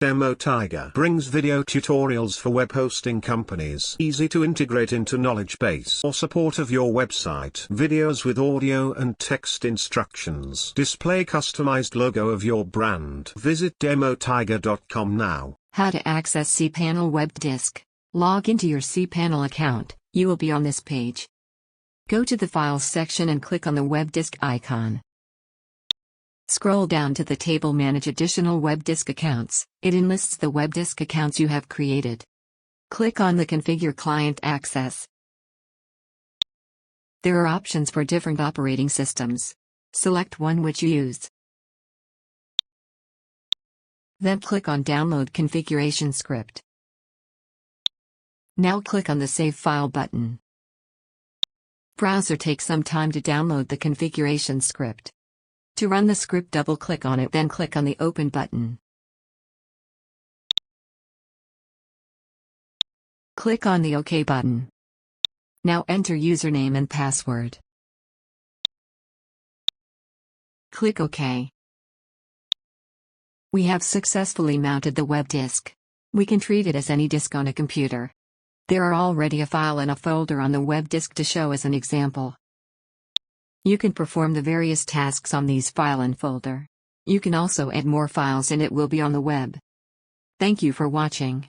Demo Tiger brings video tutorials for web hosting companies, easy to integrate into knowledge base or support of your website. Videos with audio and text instructions. Display customized logo of your brand. Visit demotiger.com now. How to access cPanel web disk. Log into your cPanel account. You will be on this page. Go to the Files section and click on the web disk icon. Scroll down to the table Manage Additional Web Disk Accounts. It enlists the web disk accounts you have created. Click on the Configure Client Access. There are options for different operating systems. Select one which you use. Then click on Download Configuration Script. Now click on the Save File button. Browser takes some time to download the configuration script. To run the script, double-click on it, then click on the Open button. Click on the OK button. Now enter username and password. Click OK. We have successfully mounted the web disk. We can treat it as any disk on a computer. There are already a file and a folder on the web disk to show as an example. You can perform the various tasks on these file and folder. You can also add more files and it will be on the web. Thank you for watching.